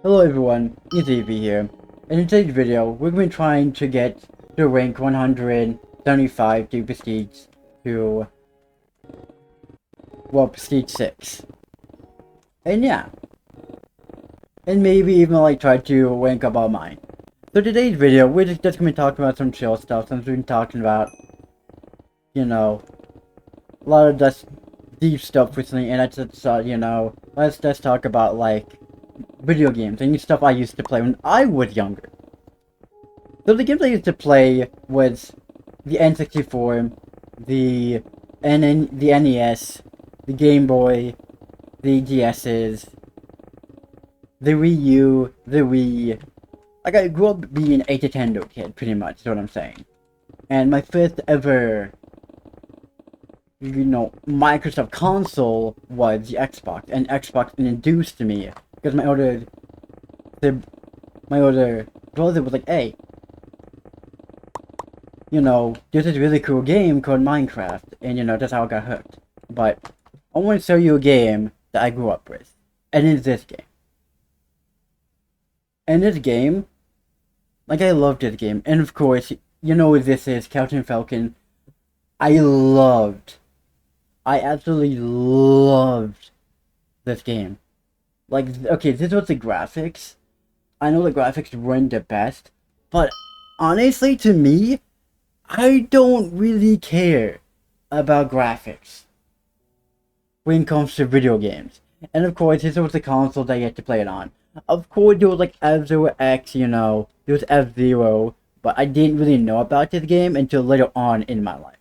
Hello everyone, it's Evie here, and in today's video, we're going to be trying to get to rank 175 to Prestige to, well, Prestige 6. And yeah, and maybe even like try to rank above mine. So today's video, we're just going to be talking about some chill stuff, since we've been talking about, you know, a lot of just deep stuff recently, and I just thought, let's just talk about like video games and stuff I used to play when I was younger. So the games I used to play was the N64, the the NES, the Game Boy, the DS's, the Wii U, the Wii. Like, I grew up being a Nintendo kid, pretty much, is what I'm saying. And my first ever, Microsoft console was the Xbox, and Xbox introduced me, because my older brother was like, hey, there's this really cool game called Minecraft, and that's how I got hooked. But I want to show you a game that I grew up with, and it's this game. And this game, like, I love this game, and of course, this is Captain Falcon. I absolutely loved this game. Like, okay, this was the graphics. I know the graphics weren't the best, but honestly, to me, I don't really care about graphics when it comes to video games. And of course, this was the console that you had to play it on. Of course, there was like F-Zero X, there was F-Zero, but I didn't really know about this game until later on in my life.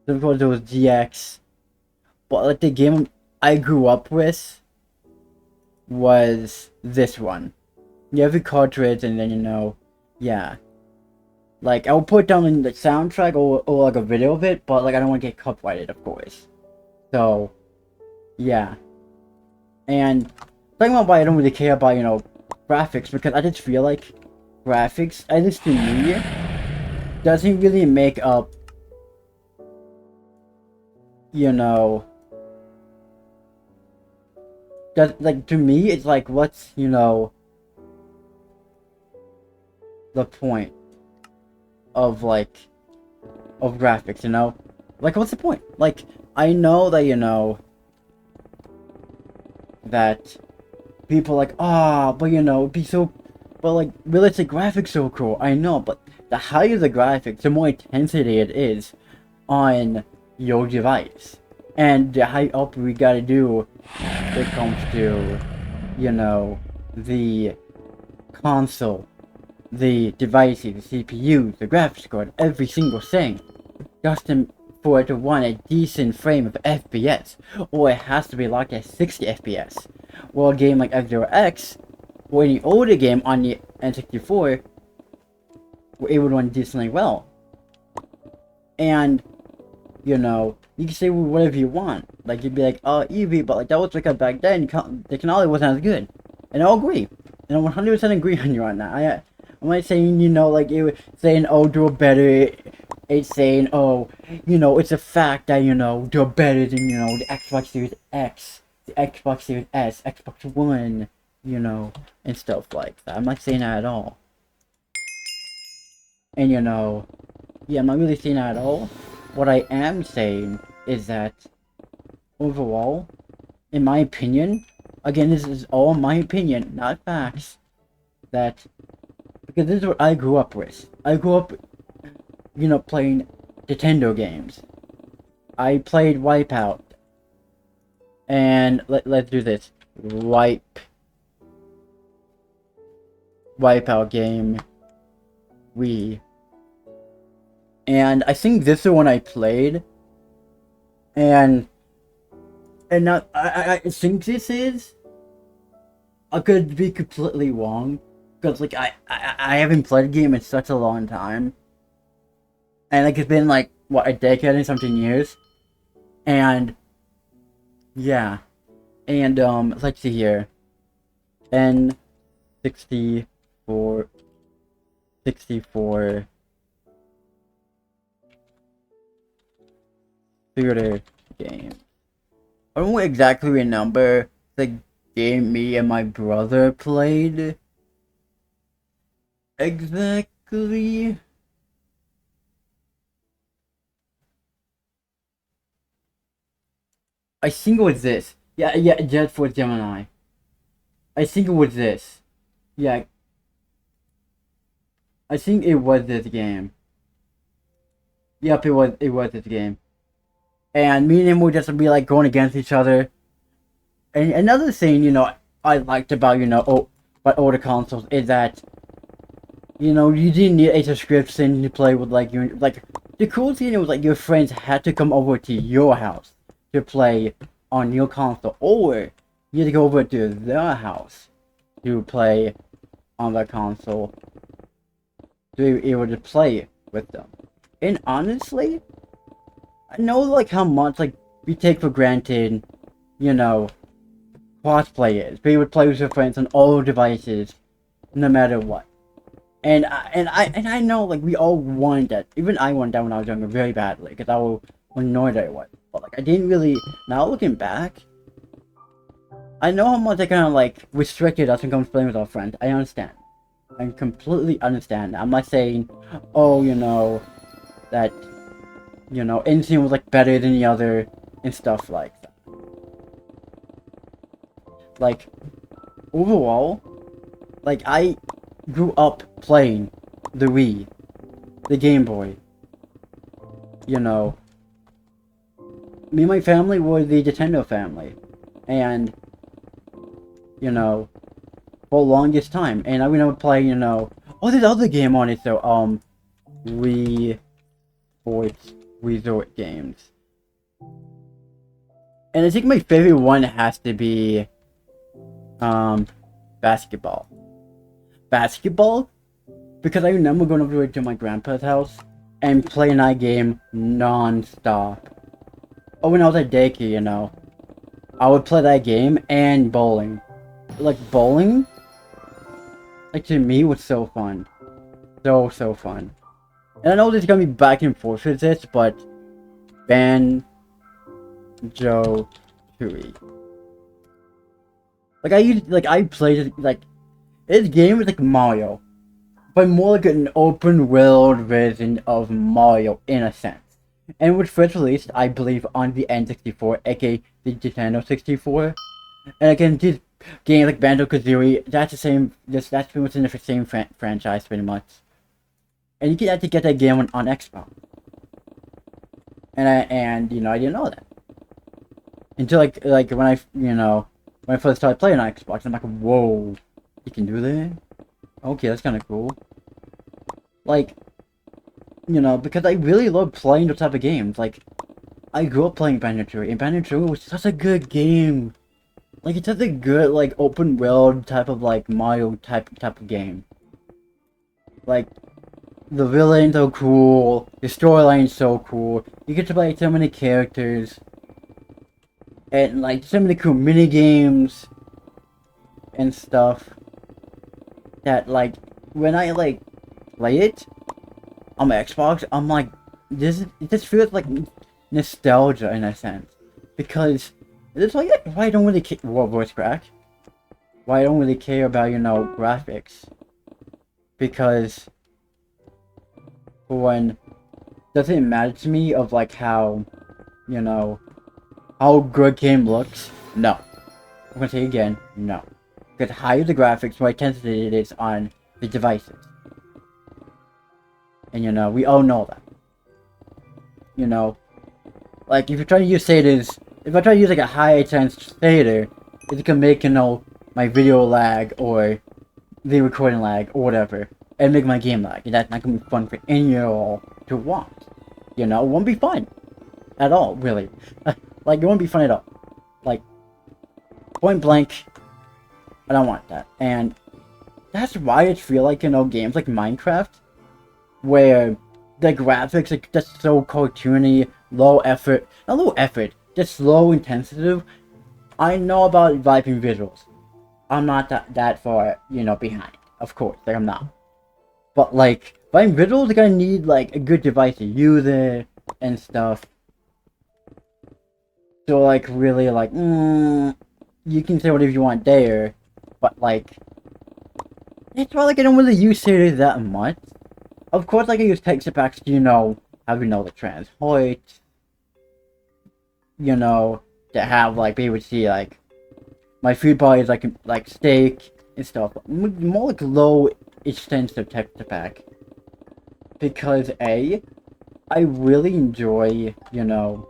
So of course, there was GX, but like the game I grew up with was this one. You have the cartridge, and then, yeah. Like, I'll put it down in the soundtrack or like a video of it, but like I don't want to get copyrighted, of course. So, yeah. And talking about why I don't really care about, graphics, because I just feel like graphics, at least to me, doesn't really make up, like, to me, it's like, what's, the point of, like, of graphics, Like, what's the point? Like, I know that, that people like, but it'd be so, but like, realistic graphics so cool. I know, but the higher the graphics, the more intensity it is on your device. And the high up we gotta do when it comes to, the console, the devices, the CPU, the graphics card, every single thing, just for it to run a decent frame of FPS, or it has to be locked at 60 FPS. Well, a game like F-Zero X, or any older game on the N64, were able to run decently well. And, you can say whatever you want. Like, you'd be like, oh, Eevee, but like, that was like back then, the technology wasn't as good. And I'll agree. And I 100% agree on you on that. I'm not saying, like, it was saying, oh, do better. It's saying, oh, it's a fact that, do better than, the Xbox Series X, the Xbox Series S, Xbox One, and stuff like that. I'm not saying that at all. And, yeah, I'm not really saying that at all. What I am saying is that, overall, in my opinion, again, this is all my opinion, not facts, that, because this is what I grew up with. I grew up, playing Nintendo games. I played Wipeout. And let's do this. Wipeout game. Wii. And I think this is the one I played. And not, I think this is. I could be completely wrong. Because, like, I haven't played a game in such a long time. And, like, it's been, like, what, a decade and something years? And, yeah. And, let's see here. N64... 64... theater game. I don't exactly remember the game me and my brother played. Exactly. I think it was this. Yeah, Jet Force Gemini. I think it was this. Yeah, I think it was this game. Yep, it was this game. And me and him would just be like going against each other. And another thing, I liked about, about older consoles is that, you didn't need a subscription to play with like the cool thing was like your friends had to come over to your house to play on your console, or you had to go over to their house to play on the console to be able to play with them. And honestly, I know like how much like we take for granted, crossplay is. Be able to play with your friends on all devices, no matter what. And I know like we all wanted that. Even I wanted that when I was younger very badly because I was annoyed that it was. But like I didn't really. Now looking back, I know how much they kind of like restricted us when it comes to playing with our friends. I understand. I completely understand. I'm not saying, oh, that, anything was like better than the other and stuff like that. Like, overall, like I grew up playing the Wii, the Game Boy. Me and my family were the Nintendo family, and for the longest time. And I remember playing, oh, there's other game on it though. Wii Sports Resort games. And I think my favorite one has to be, basketball. Basketball? Because I remember going over to my grandpa's house and playing that game non-stop. Oh, when I was at daycare, I would play that game and bowling. Like, bowling? Like, to me, was so fun. So fun. And I know there's gonna be back and forth with this, but Banjo Tooie. I played it, like, this game is like Mario, but more like an open world version of Mario in a sense. And it was first released, I believe, on the N64, aka the Nintendo 64. And again, these games like Banjo-Kazooie, that's pretty much in the same franchise, pretty much. And you can actually get that game on Xbox. And I didn't know that. Until like when I first started playing on Xbox, I'm like, whoa, you can do that? Okay, that's kind of cool. Like, because I really love playing those type of games. Like, I grew up playing Banjo-Tooie, and Banjo-Tooie was such a good game. Like, it's such a good, like, open world type of, like, Mario type of game. Like, the villain's so cool, the storyline's so cool, you get to play so many characters, and, like, so many cool mini-games and stuff that, like, when I, like, play it on my Xbox, I'm like, it just feels like nostalgia in a sense. Because it's like, why I don't really care, voice crack? Why I don't really care about, graphics. Because, for one, doesn't it matter to me of, like, how, how good game looks? No. I'm gonna say again, no. Because higher the graphics, more intensive it is on the devices. And we all know that. Like, if you're trying to use shaders, if I try to use like a high intense shader, it can make, my video lag or the recording lag or whatever, and make my game lag. And that's not gonna be fun for any of y'all to watch. It won't be fun. At all, really. Like, it won't be fun at all. Like, point blank, I don't want that. And that's why I feel like, games like Minecraft, where the graphics are just so cartoony, low effort, not low effort, just low intensity. I know about vibing visuals. I'm not that far, behind. Of course, like I'm not. But like, vibing visuals are gonna need like a good device to use it and stuff. So like really like, you can say whatever you want there, but like, it's not like I don't really use Siri that much. Of course, like I use texture packs, you know, how you know the trans height, you know, to have like be able to see like my food body is like steak and stuff. More like low extensive texture pack, because I really enjoy, you know,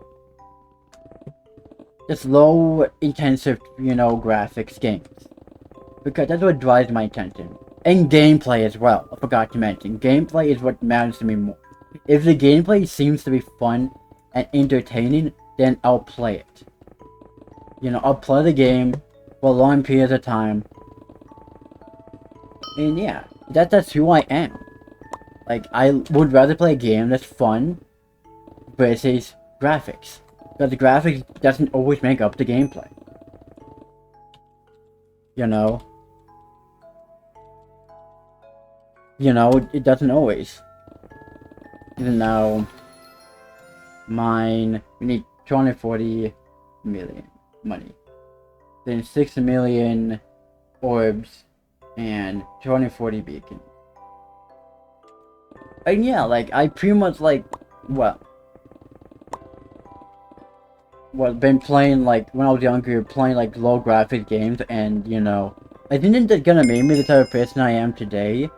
just low intensive, you know, graphics games, because that's what drives my attention. And gameplay as well, I forgot to mention. Gameplay is what matters to me more. If the gameplay seems to be fun and entertaining, then I'll play it. You know, I'll play the game for long periods of time. And yeah, that's who I am. Like, I would rather play a game that's fun versus graphics. Because the graphics doesn't always make up the gameplay. You know? You know, it doesn't always. Even though mine, we need 240 million money. Then 6 million orbs and 240 beacons. And yeah, like, I pretty much like, well, been playing, like, when I was younger, playing, like, low graphic games, and, you know, I think that's gonna make me the type of person I am today,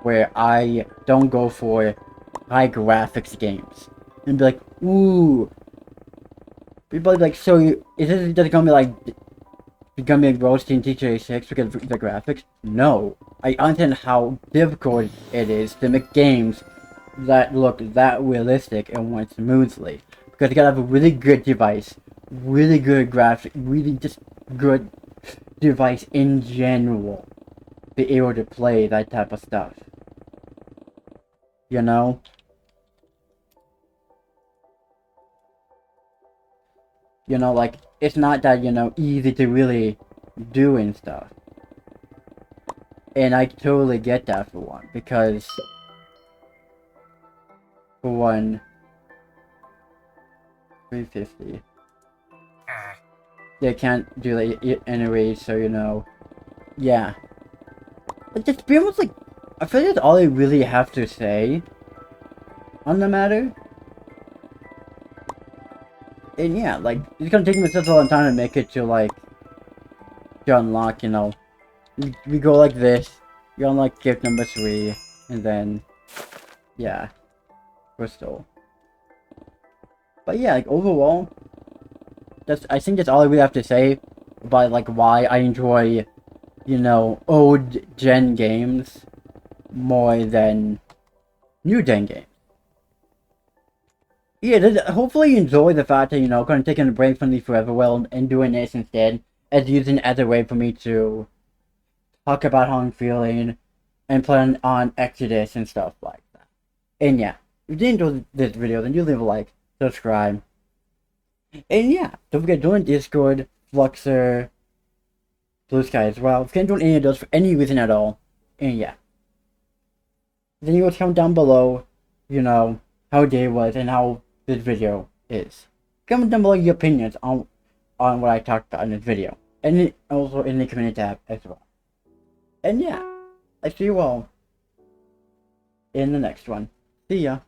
where I don't go for high graphics games. And be like, ooh. People be like, so is this just gonna be like, roasting GTA 6 because of the graphics? No. I understand how difficult it is to make games that look that realistic and run smoothly. Because you gotta have a really good device, really good graphic, really just good device in general to be able to play that type of stuff. You know? You know, like, it's not that, you know, easy to really do and stuff. And I totally get that for one, because for one, 350. They can't do it anyway, so you know, yeah. But just be almost like, I feel like that's all I really have to say on the matter. And yeah, like, it's gonna take me such a long time to make it to, like, to unlock, you know. We go like this, you unlock gift number 3, and then, yeah, crystal. But yeah, like, overall, I think that's all I really have to say about, like, why I enjoy, you know, old gen games more than new gen games. Yeah, hopefully you enjoy the fact that, you know, kind of taking a break from the Forever World and doing this instead, as using it as a way for me to talk about how I'm feeling and plan on Exodus and stuff like that. And yeah, if you enjoyed this video, then do leave a like, subscribe, and yeah, don't forget to join Discord, Fluxer, Blue Sky as well. If you can't join any of those for any reason at all, and yeah. Then you will comment down below, you know, how your day was and how this video is. Comment down below your opinions on what I talked about in this video. And also in the community tab as well. And yeah, I see you all in the next one. See ya.